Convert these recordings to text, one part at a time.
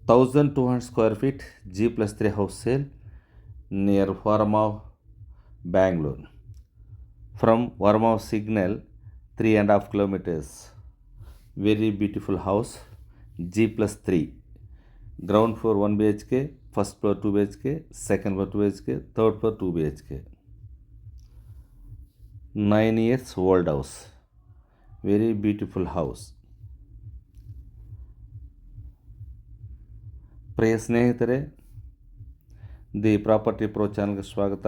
1200 square feet G+3 house sale near Varamav, Bangalore. From Varamav Signal, 3.5 kilometers. Very beautiful house, G+3. Ground floor 1 BHK, first floor 2 BHK, second floor 2 BHK, third floor 2 BHK. 9 years old house. Very beautiful house. ಪ್ರಿಯ ಸ್ನೇಹಿತರೆ, the property pro ಚಾನಲ್ಗೆ ಸ್ವಾಗತ.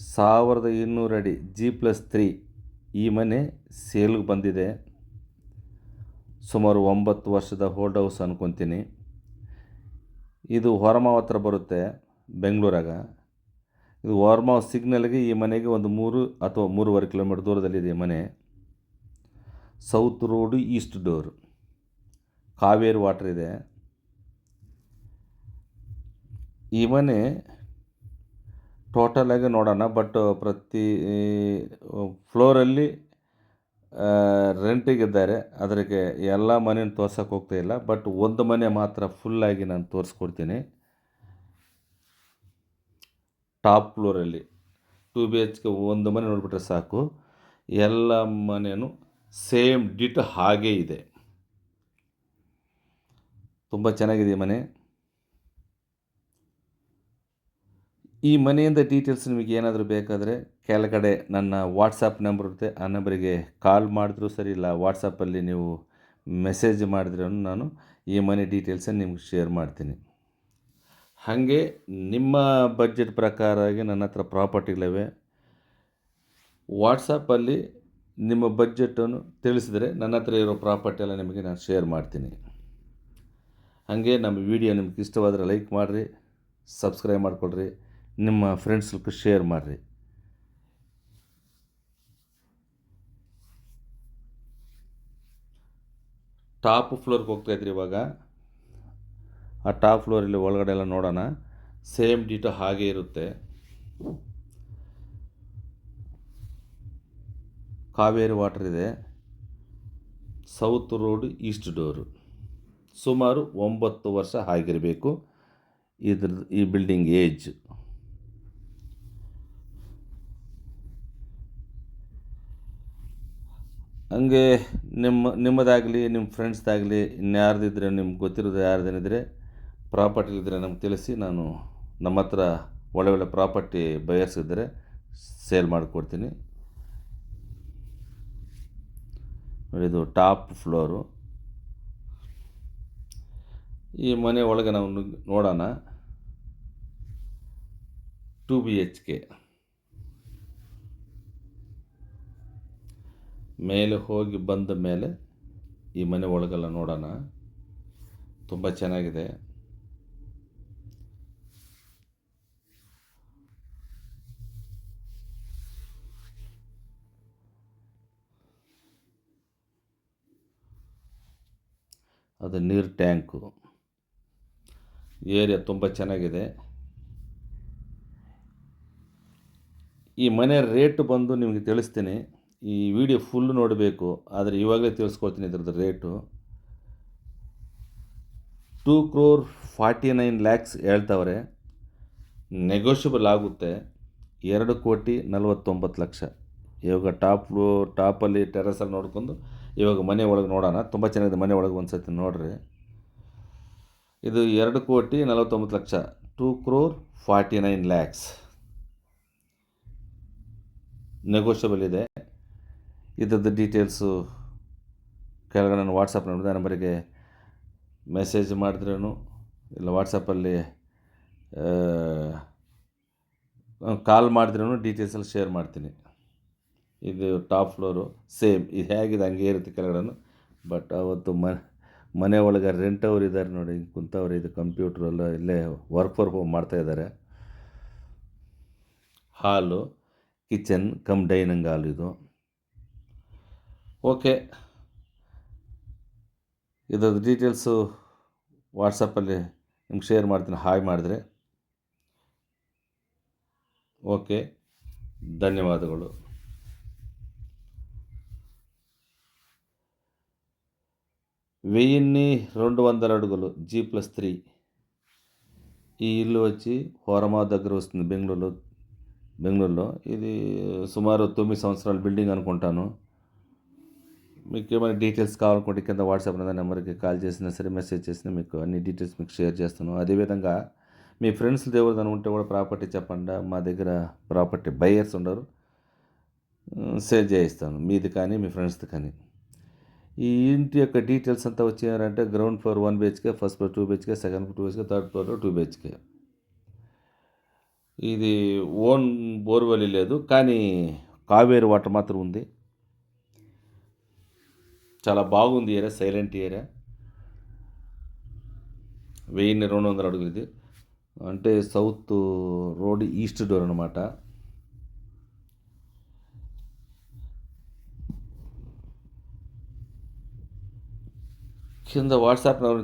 1200 ಅಡಿ G+3 ಈ ಮನೆ ಸೇಲ್ಗೆ ಬಂದಿದೆ. ಸುಮಾರು 9 ವರ್ಷದ old house ಅನ್ಕೊತೀನಿ. ಇದು ಹೊರಮಾವ್ ಹತ್ರ ಬರುತ್ತೆ, ಬೆಂಗಳೂರಾಗ. ಇದು ಹೊರಮಾವ್ ಸಿಗ್ನಲ್ಗೆ ಈ ಮನೆಗೆ ಒಂದು 3 ಅಥವಾ 3.5 ಕಿಲೋಮೀಟರ್ ದೂರದಲ್ಲಿದೆ ಈ ಮನೆ. South road, East door, Kaveri water ಇದೆ. ಈ ಮನೆ ಟೋಟಲಾಗಿ ನೋಡೋಣ, ಬಟ್ ಪ್ರತಿ ಫ್ಲೋರಲ್ಲಿ ರೆಂಟಿಗಿದ್ದಾರೆ. ಅದಕ್ಕೆ ಎಲ್ಲ ಮನೆಯನ್ನು ತೋರ್ಸೋಕೆ ಹೋಗ್ತಾ ಇಲ್ಲ, ಬಟ್ ಒಂದು ಮನೆ ಮಾತ್ರ ಫುಲ್ಲಾಗಿ ನಾನು ತೋರಿಸ್ಕೊಡ್ತೀನಿ. ಟಾಪ್ ಫ್ಲೋರಲ್ಲಿ 2 BHK ಒಂದು ಮನೆ ನೋಡಿಬಿಟ್ರೆ ಸಾಕು. ಎಲ್ಲ ಮನೆಯೂ ಸೇಮ್ ಡಿಟ್ ಹಾಗೇ ಇದೆ. ತುಂಬ ಚೆನ್ನಾಗಿದೆ ಈ ಮನೆ. ಈ ಮನೆಯಿಂದ ಡೀಟೇಲ್ಸ್ ನಿಮಗೆ ಏನಾದರೂ ಬೇಕಾದರೆ ಕೆಳಗಡೆ ನನ್ನ ವಾಟ್ಸಪ್ ನಂಬರ್ ಇರುತ್ತೆ. ಆ ನಂಬರಿಗೆ ಕಾಲ್ ಮಾಡಿದ್ರೂ ಸರಿ, ಇಲ್ಲ ವಾಟ್ಸಪ್ಪಲ್ಲಿ ನೀವು ಮೆಸೇಜ್ ಮಾಡಿದ್ರೂ ನಾನು ಈ ಮನೆ ಡೀಟೇಲ್ಸನ್ನು ನಿಮ್ಗೆ ಶೇರ್ ಮಾಡ್ತೀನಿ. ಹಾಗೆ ನಿಮ್ಮ ಬಡ್ಜೆಟ್ ಪ್ರಕಾರವಾಗಿ ನನ್ನ ಹತ್ರ ಪ್ರಾಪರ್ಟಿಗಳಿವೆ. ವಾಟ್ಸಪ್ಪಲ್ಲಿ ನಿಮ್ಮ ಬಡ್ಜೆಟನ್ನು ತಿಳಿಸಿದರೆ ನನ್ನ ಹತ್ರ ಇರೋ ಪ್ರಾಪರ್ಟಿ ಎಲ್ಲ ನಿಮಗೆ ನಾನು ಶೇರ್ ಮಾಡ್ತೀನಿ. ಹಾಗೆ ನಮ್ಮ ವಿಡಿಯೋ ನಿಮ್ಗೆ ಇಷ್ಟವಾದರೆ ಲೈಕ್ ಮಾಡಿರಿ, ಸಬ್ಸ್ಕ್ರೈಬ್ ಮಾಡಿಕೊಡ್ರಿ, ನಿಮ್ಮ ಫ್ರೆಂಡ್ಸ್ಗೆ ಶೇರ್ ಮಾಡಿರಿ. ಟಾಪ್ ಫ್ಲೋರ್ಗೆ ಹೋಗ್ತಾಯಿದ್ರಿ ಇವಾಗ. ಆ ಟಾಪ್ ಫ್ಲೋರಲ್ಲಿ ಒಳಗಡೆ ಎಲ್ಲ ನೋಡೋಣ. ಸೇಮ್ ಡೀಟೋ ಹಾಗೇ ಇರುತ್ತೆ. ಕಾವೇರಿ ವಾಟರ್ ಇದೆ. South road, East door. ಸುಮಾರು 9 ವರ್ಷ ಆಗಿರಬೇಕು ಈ ಬಿಲ್ಡಿಂಗ್ ಏಜ್. ಹಂಗೆ ನಿಮ್ಮದಾಗಲಿ, ನಿಮ್ಮ ಫ್ರೆಂಡ್ಸ್ದಾಗಲಿ, ಇನ್ಯಾರ್ದಿದ್ರೆ, ನಿಮ್ಗೆ ಗೊತ್ತಿರೋದು ಯಾರ್ದೇನಿದ್ರೆ ಪ್ರಾಪರ್ಟಿಲಿದ್ದರೆ ನಮ್ಗೆ ತಿಳಿಸಿ. ನಮ್ಮ ಹತ್ರ ಒಳ್ಳೆ ಪ್ರಾಪರ್ಟಿ ಬಯರ್ಸ್ ಇದ್ದರೆ ಸೇಲ್ ಮಾಡಿಕೊಡ್ತೀನಿ. ಇದು ಟಾಪ್ ಫ್ಲೋರು. ಈ ಮನೆ ಒಳಗೆ ನಾವು ನೋಡೋಣ. 2 BHK. ಮೇಲೆ ಹೋಗಿ ಬಂದ ಮೇಲೆ ಈ ಮನೆ ಒಳಗೆಲ್ಲ ನೋಡೋಣ. ತುಂಬ ಚೆನ್ನಾಗಿದೆ. ಅದು ನೀರು ಟ್ಯಾಂಕು. ಏರಿಯಾ ತುಂಬ ಚೆನ್ನಾಗಿದೆ. ಈ ಮನೆ ರೇಟ್ ಬಂದು ನಿಮಗೆ ತಿಳಿಸ್ತೀನಿ. ಈ ವಿಡಿಯೋ ಫುಲ್ ನೋಡಬೇಕು, ಆದರೆ ಇವಾಗಲೇ ತಿಳಿಸ್ಕೊಳ್ತೀನಿ ಇದ್ರದ್ದು ರೇಟು. 2,49,00,000 ಹೇಳ್ತವ್ರೆ. ನೆಗೋಷಿಯಬಲ್ ಆಗುತ್ತೆ. 2,49,00,000. ಇವಾಗ ಟಾಪಲ್ಲಿ ಟೆರಸಲ್ಲಿ ನೋಡ್ಕೊಂಡು ಇವಾಗ ಮನೆ ಒಳಗೆ ನೋಡೋಣ. ತುಂಬ ಚೆನ್ನಾಗಿದೆ ಮನೆ ಒಳಗೆ, ಒಂದು ಸತಿ ನೋಡ್ರಿ. ಇದು 2,49,00,000, 2,49,00,000 ನೆಗೋಷಿಯಬಲ್ ಇದೆ. ಇದ್ರದ್ದು ಡೀಟೇಲ್ಸು ಕೆಳಗಡೆ ನಾನು ವಾಟ್ಸಪ್ ನಂಬರಿಗೆ ಮೆಸೇಜ್ ಮಾಡಿದ್ರೂ, ಇಲ್ಲ ವಾಟ್ಸಪ್ಪಲ್ಲಿ ಕಾಲ್ ಮಾಡಿದ್ರೂ ಡೀಟೇಲ್ಸಲ್ಲಿ ಶೇರ್ ಮಾಡ್ತೀನಿ. ಇದು ಟಾಪ್ ಫ್ಲೋರು. ಸೇಮ್ ಇದು ಹೇಗಿದೆ ಹಂಗೆ ಇರುತ್ತೆ ಕೆಳಗಡೆ. ಬಟ್ ಅವತ್ತು ಮನೆ ಒಳಗೆ ರೆಂಟ್ ಅವ್ರು ಇದ್ದಾರೆ ನೋಡಿ, ಹಿಂಗೆ ಕುಂತವ್ರೆ. ಇದು ಕಂಪ್ಯೂಟ್ರೆಲ್ಲ ಇಲ್ಲೇ ವರ್ಕ್ ಫ್ರಮ್ ಹೋಮ್ ಮಾಡ್ತಾಯಿದ್ದಾರೆ. ಹಾಲು, ಕಿಚನ್ ಕಮ್ ಡೈನಿಂಗ್ ಹಾಲ್ ಇದು. ಓಕೆ, ಇದ್ರದ್ದು ಡೀಟೇಲ್ಸು ವಾಟ್ಸಪ್ಪಲ್ಲಿ ನಿಮ್ಗೆ ಶೇರ್ ಮಾಡ್ತೀನಿ, ಹಾಯ್ ಮಾಡಿದ್ರೆ. ಓಕೆ, ಧನ್ಯವಾದಗಳು. 1200 అడుగులు G+3. ఈ ఇల్లు వచ్చి హోరమావ్ దగ్గర వస్తుంది బెంగళూరులో. ఇది సుమారు 9 సంవత్సరాల బిల్డింగ్ అనుకుంటాను. మీకు ఏమైనా డీటెయిల్స్ కావాలనుకుంటే కింద వాట్సాప్ నెంబర్కి కాల్ చేసినా సరే, మెసేజ్ చేసినా మీకు అన్ని డీటెయిల్స్ మీకు షేర్ చేస్తాను. అదేవిధంగా మీ ఫ్రెండ్స్ ఎవరిదైనా ఉంటే కూడా ప్రాపర్టీ చెప్పండి. మా దగ్గర ప్రాపర్టీ బయర్స్ ఉండరు, సేల్ చేయిస్తాను, మీది కానీ మీ ఫ్రెండ్స్ది కానీ. ఈ ఇంటి యొక్క డీటెయిల్స్ అంతా వచ్చారంటే ground floor 1 BHK, first floor 2 BHK, second floor 2 BHK, third floor 2 BHK. ఇది ఓన్ బోర్వెల్ లేదు, కానీ కావేరి వాటర్ మాత్రం ఉంది. చాలా బాగుంది ఏరియా, సైలెంట్ ఏరియా. 1200 అడుగులు ఇది. అంటే సౌత్ రోడ్ ఈస్ట్ డోర్ అనమాట. కింద వాట్సాప్ నెంబర్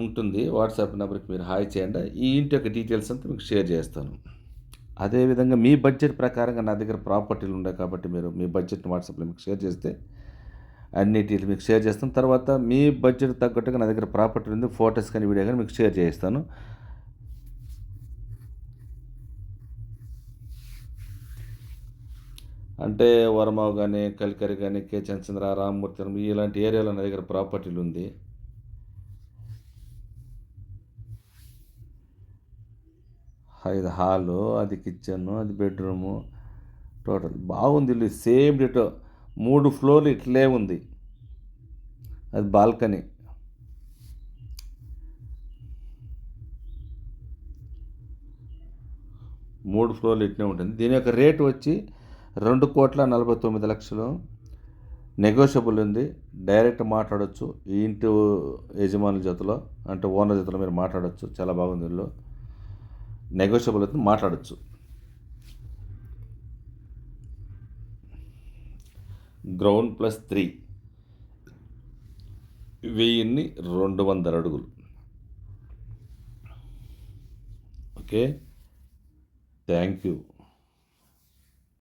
ఉంటుంది. వాట్సాప్ నెంబర్కి మీరు హాయ్ చేయండి. ఈ ఇంటి యొక్క డీటెయిల్స్ అంతా మీకు షేర్ చేస్తాను. అదేవిధంగా మీ బడ్జెట్ ప్రకారంగా నా దగ్గర ప్రాపర్టీలు ఉన్నాయి కాబట్టి మీరు మీ బడ్జెట్ని వాట్సాప్లో మీకు షేర్ చేస్తే అన్ని డీటెయిల్స్ మీకు షేర్ చేస్తాను. తర్వాత మీ బడ్జెట్ తగ్గట్టుగా నా దగ్గర ప్రాపర్టీ ఉంది, ఫొటోస్ కానీ వీడియో కానీ మీకు షేర్ చేస్తాను. అంటే వరమావ్ కానీ, కలికరి కానీ, కే చంద్ర, రామ్మూర్తి ఇలాంటి ఏరియాలో నా దగ్గర ప్రాపర్టీలు ఉంది. ఇది హాలు, అది కిచెను, అది బెడ్రూము, టోటల్ బాగుంది ఇల్లు. సేమ్ డిటో 3 ఫ్లోర్లు ఇట్లే ఉంది. అది బాల్కనీ. మూడు ఫ్లోర్లు ఇట్లే ఉంటుంది. దీని యొక్క రేటు వచ్చి 2,49,00,000. నెగోషియబుల్ ఉంది. డైరెక్ట్ మాట్లాడవచ్చు ఈ ఇంటి యజమానుల జతలో, అంటే ఓనర్ జతలో మీరు మాట్లాడవచ్చు. చాలా బాగుంది ఇల్లు, నెగోషియబుల్ అయితే మాట్లాడచ్చు. గ్రౌండ్ +3, 1200 అడుగులు. Okay, thank you.